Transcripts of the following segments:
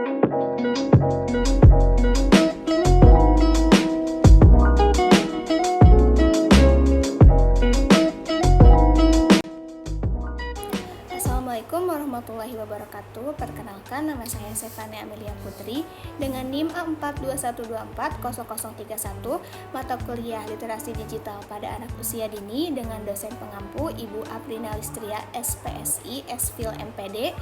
Assalamualaikum warahmatullahi wabarakatuh. Perkenalkan, nama saya Stefania Amelia Putri dengan NIM A421240031, mata kuliah Literasi Digital pada Anak Usia Dini dengan dosen pengampu Ibu Aprina Listria, SPSI, SFIL MPD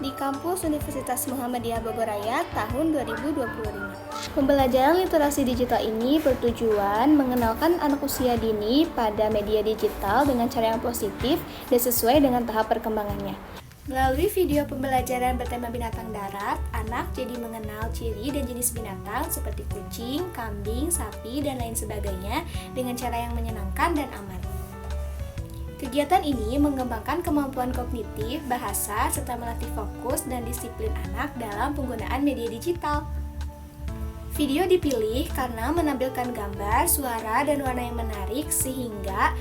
di kampus Universitas Muhammadiyah Bogoraya tahun 2025. Pembelajaran literasi digital ini bertujuan mengenalkan anak usia dini pada media digital dengan cara yang positif dan sesuai dengan tahap perkembangannya. Melalui video pembelajaran bertema binatang darat, anak jadi mengenal ciri dan jenis binatang seperti kucing, kambing, sapi, dan lain sebagainya dengan cara yang menyenangkan dan aman. Kegiatan ini mengembangkan kemampuan kognitif, bahasa, serta melatih fokus dan disiplin anak dalam penggunaan media digital. Video dipilih karena menampilkan gambar, suara, dan warna yang menarik sehingga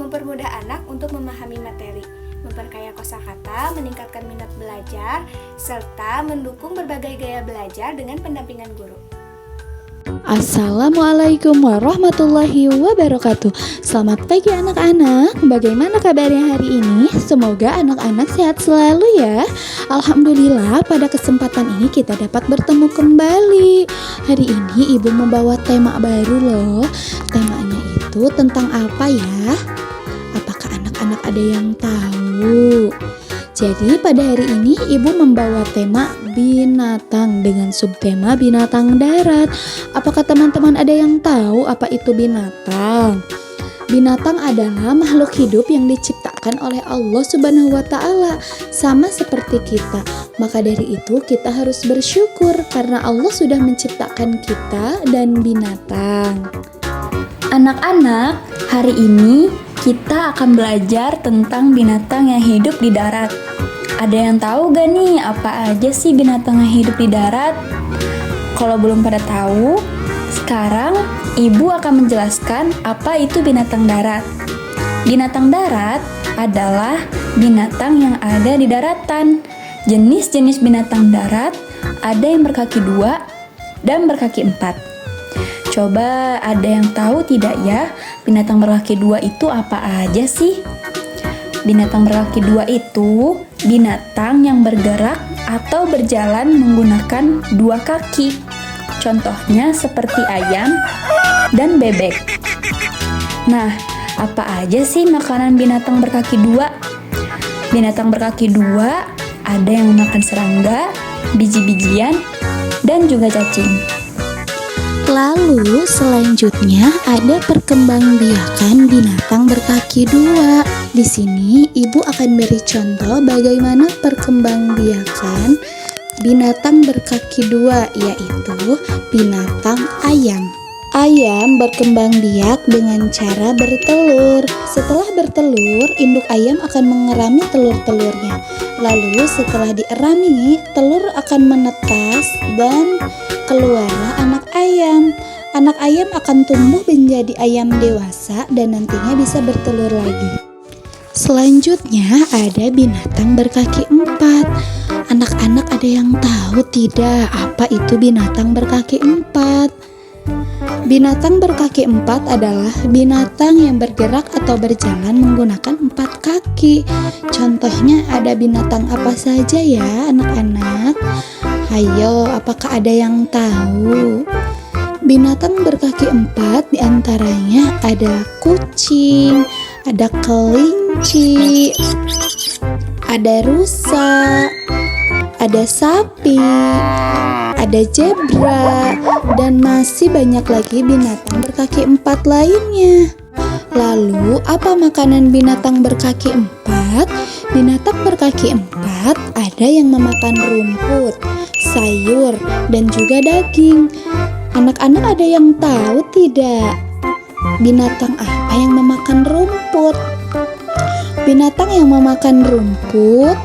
mempermudah anak untuk memahami materi, memperkaya kosakata, meningkatkan minat belajar, serta mendukung berbagai gaya belajar dengan pendampingan guru. Assalamualaikum warahmatullahi wabarakatuh. Selamat pagi anak-anak. Bagaimana kabarnya hari ini? Semoga anak-anak sehat selalu ya. Alhamdulillah pada kesempatan ini kita dapat bertemu kembali. Hari ini ibu membawa tema baru loh. Temanya itu tentang apa ya? Apakah anak-anak ada yang tahu? Jadi pada hari ini ibu membawa tema binatang dengan subtema binatang darat. Apakah teman-teman ada yang tahu apa itu binatang? Binatang adalah makhluk hidup yang diciptakan oleh Allah Subhanahu wa Ta'ala, sama seperti kita. Maka dari itu kita harus bersyukur karena Allah sudah menciptakan kita dan binatang. Anak-anak, hari ini kita akan belajar tentang binatang yang hidup di darat. Ada yang tahu gak nih apa aja sih binatang yang hidup di darat? Kalau belum pada tahu, sekarang ibu akan menjelaskan apa itu binatang darat. Binatang darat adalah binatang yang ada di daratan. Jenis-jenis binatang darat ada yang berkaki 2 dan berkaki 4. Coba ada yang tahu tidak ya, binatang berkaki 2 itu apa aja sih? Binatang berkaki 2 itu binatang yang bergerak atau berjalan menggunakan 2 kaki. Contohnya seperti ayam dan bebek. Nah, apa aja sih makanan binatang berkaki 2? Binatang berkaki 2 ada yang memakan serangga, biji-bijian, dan juga cacing. Lalu selanjutnya ada perkembangbiakan binatang berkaki 2. Di sini ibu akan beri contoh bagaimana perkembangbiakan binatang berkaki 2, yaitu binatang ayam. Ayam berkembang biak dengan cara bertelur. Setelah bertelur, induk ayam akan mengerami telur-telurnya. Lalu setelah dierami, telur akan menetas dan keluarlah anak ayam. Anak ayam akan tumbuh menjadi ayam dewasa dan nantinya bisa bertelur lagi. Selanjutnya ada binatang berkaki 4. Anak-anak ada yang tahu tidak apa itu binatang berkaki 4? Binatang berkaki 4 adalah binatang yang bergerak atau berjalan menggunakan 4 kaki. Contohnya ada binatang apa saja ya anak-anak? Hayo, apakah ada yang tahu? Binatang berkaki 4 diantaranya ada kucing, ada kelinci, ada rusa, ada sapi, ada zebra, dan masih banyak lagi binatang berkaki 4 lainnya. Lalu, apa makanan binatang berkaki 4? Binatang berkaki 4 ada yang memakan rumput, sayur, dan juga daging. Anak-anak ada yang tahu tidak? Binatang apa yang memakan rumput? Binatang yang memakan rumput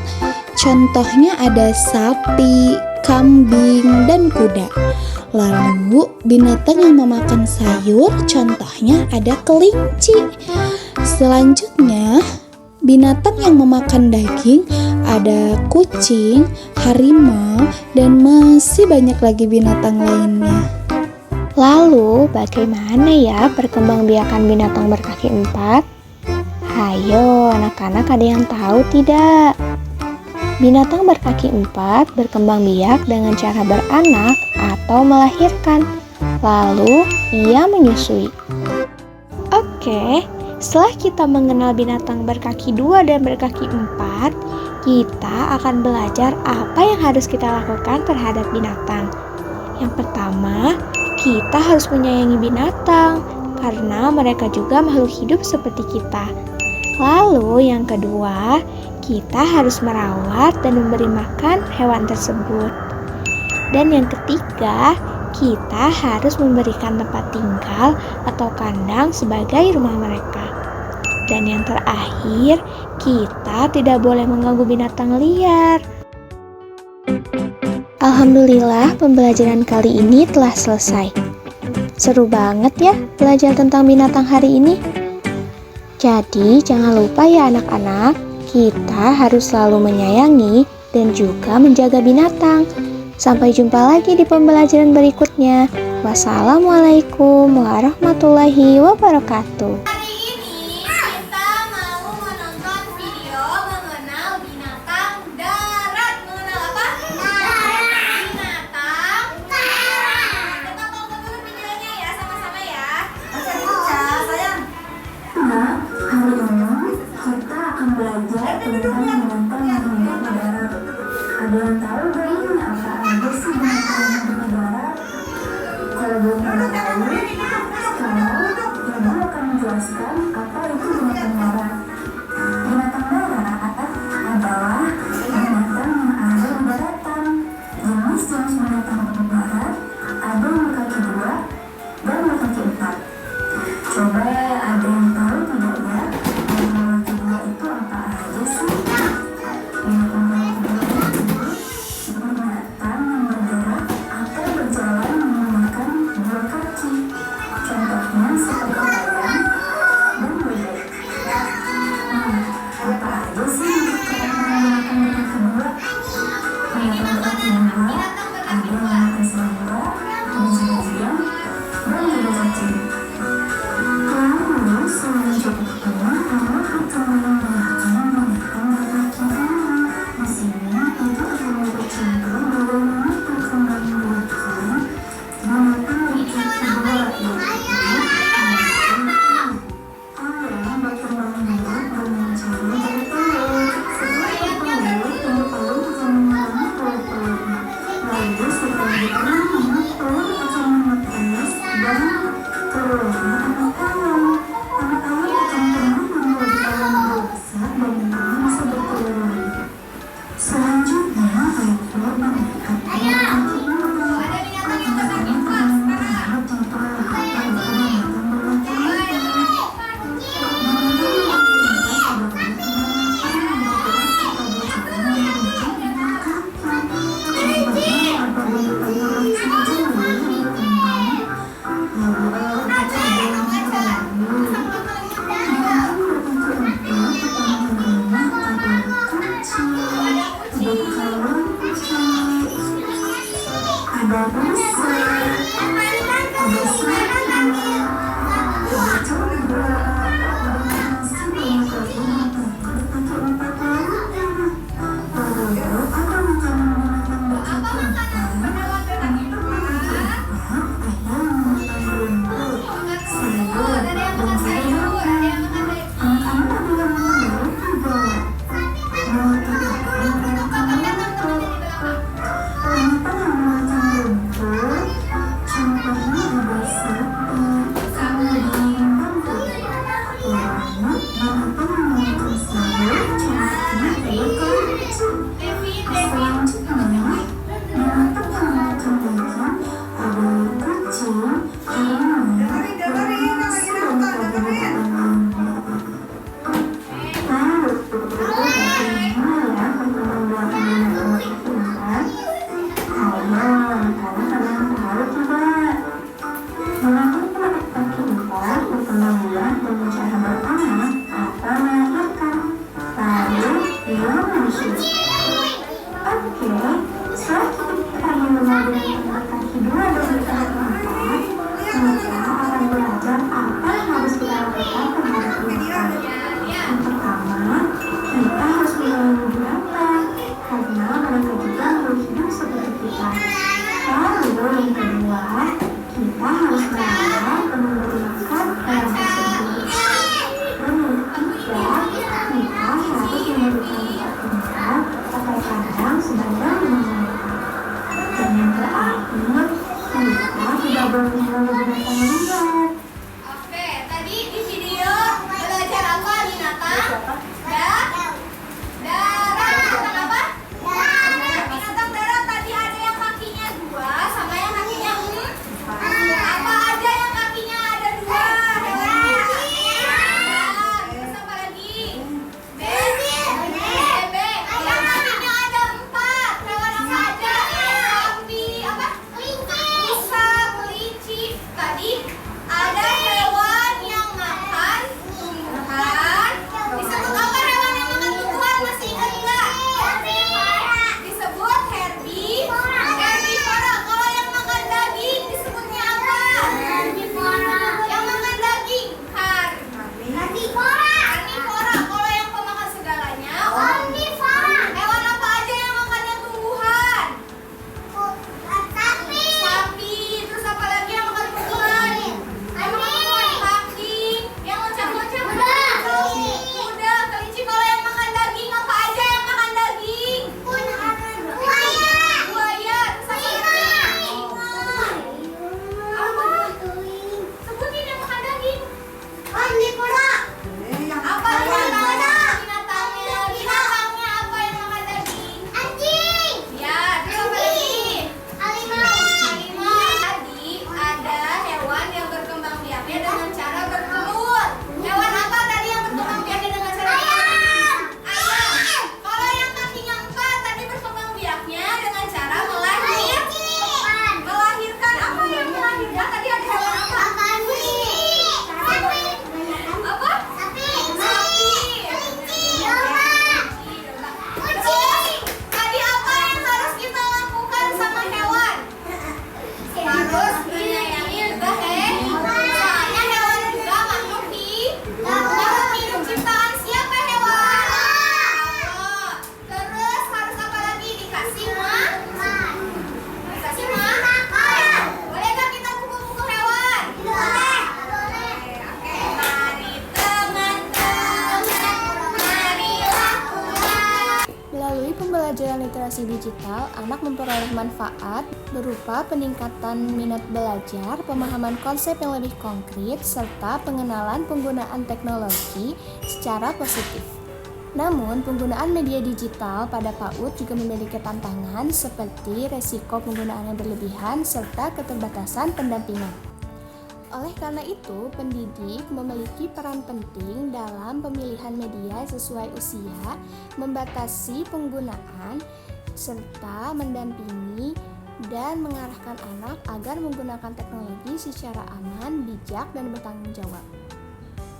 contohnya ada sapi, kambing, dan kuda. Lalu binatang yang memakan sayur contohnya ada kelinci. Selanjutnya Binatang yang memakan daging ada kucing, harimau, dan masih banyak lagi binatang lainnya. Lalu, bagaimana ya perkembangbiakan binatang berkaki empat? Hayo, anak-anak ada yang tahu tidak? Binatang berkaki empat berkembang biak dengan cara beranak atau melahirkan. Lalu, ia menyusui. Oke, setelah kita mengenal binatang berkaki dua dan berkaki empat, kita akan belajar apa yang harus kita lakukan terhadap binatang. Yang pertama, kita harus menyayangi binatang karena mereka juga makhluk hidup seperti kita. Lalu yang kedua, kita harus merawat dan memberi makan hewan tersebut. Dan yang ketiga, kita harus memberikan tempat tinggal atau kandang sebagai rumah mereka. Dan yang terakhir, kita tidak boleh mengganggu binatang liar. Alhamdulillah, pembelajaran kali ini telah selesai. Seru banget ya belajar tentang binatang hari ini. Jadi, jangan lupa ya anak-anak, kita harus selalu menyayangi dan juga menjaga binatang. Sampai jumpa lagi di pembelajaran berikutnya. Wassalamualaikum warahmatullahi wabarakatuh. Hari ini kita mau menonton video mengenal binatang darat. Mengenal apa? Binatang darat. Kita tonton dulu videonya ya, sama-sama ya. Oke, Ica, sayang. Hari ini kita akan belajar tentang binatang yang hidup di darat. Ada yang tahu gak ini apa aja sih binatang yang hidup di darat? Kalau belum pernah tahu, sekarang Ibu akan menjelaskan apa itu binatang darat. Binatang darat adalah binatang yang ada di daratan. Jenis-jenis binatang hidup di darat ada yang berkaki dua dan berkaki empat. Coba ada yang tahu tidak ya? Binatang kedua itu apa aja sih? Binatang kedua itu binatang yang bergerak atau berjalan menggunakan dua kaki. Contohnya seperti ayam dan bebek. Apa aja sih binatang berkaki kedua? Binatang berkaki dua ada yang memakan serangga, kucing-kucingan, dan juga cacing. Lalu selanjutnya adalah perkembangan binatang berkaki dua. Di sini Ibu akan bercontoh bagaimana perkembangan binatang berkaki dua, yaitu ayam berkembang biak dengan cara bertelur. Setelah bertelur, telur akan mengandung telur-telurnya. Lalu setelah ditanam, telur akan menetas dan telurnya akan kawin. Anak-anak akan tumbuh menjadi ayam besar dan nantinya bisa bertelur lagi. Selanjutnya, yaitu binatang berkaki empat. Anak-anak contoh apa itu binatang berkaki empat. Ada busa, ada sapi, ada coba, masih banyak lagi binatang berkaki empat lainnya. Lalu ada makanan binatang berkaki empat. Untuk berkaki empat, ada yang memakan rumput, sayur, dan sayuran. Anak-anak ada yang makan rumput juga. Binatang yang makan rumput. Binatang yang makan rumput, contohnya ada sapi, kambing, dan kuda. Oke, tadi di video belajar apa binatang? Darat. Binatang apa? Binatang darat tadi ada yang kakinya 2 sama yang kakinya 4. Apa aja yang kakinya ada 2? Terus apa lagi? Bebek. Yang kakinya ada 4. Hewan apa aja? Sapi, apa? Rusa, kelinci. Tadi ada hewan yang makan tumbuhan. Disebut apa hewan yang makan tumbuhan? Masih ingat nggak? Disebut herbivora. Kalau yang makan daging disebutnya apa? Yang makan daging karnivora. Kalau yang pemakan segalanya hewan apa aja yang makannya tumbuhan? Sapi. Terus apa lagi yang makan tumbuhan? Kambing. Yang loncat-loncat kuda. Kelinci. Kalau yang makan daging apa aja yang makan daging? Buaya. Terus apa lagi? Apa? Sebutin yang makan daging. Apa binatangnya? Binatangnya apa yang makan daging? Ya, terus apa lagi? Harimau. Tadi ada hewan yang berkembang biaknya dengan cara bertelur. Hewan apa tadi yang berkembang biaknya dengan cara bertelur? Ayam. Kalau yang kakinya 4 tadi berkembang biaknya dengan cara melahirkan. Apa yang melahirkan? Tadi ada hewan apa? Apa? Sapi. Terus tadi apa yang harus kita lakukan sama hewan? Harus menyayangi juga soalnya hewan juga makhluk hidup ciptaan siapa hewan? Allah. Terus harus apa lagi? Dikasih makan. Boleh nggak kita pukul-pukul hewan? Boleh. Oke, mari teman-teman, marilah pulang. Melalui pembelajaran literasi digital, anak memperoleh manfaat berupa peningkatan minat belajar, pemahaman konsep yang lebih konkret, serta pengenalan penggunaan teknologi secara positif. Namun, penggunaan media digital pada PAUD juga memiliki tantangan seperti resiko penggunaan yang berlebihan serta keterbatasan pendampingan. Oleh karena itu, pendidik memiliki peran penting dalam pemilihan media sesuai usia, membatasi penggunaan, serta mendampingi dan mengarahkan anak agar menggunakan teknologi secara aman, bijak, dan bertanggung jawab.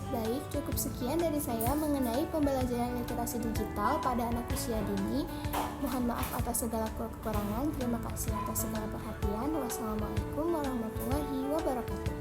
Baik, cukup sekian dari saya mengenai pembelajaran literasi digital pada anak usia dini. Mohon maaf atas segala kekurangan. Terima kasih atas segala perhatian. Wassalamualaikum warahmatullahi wabarakatuh.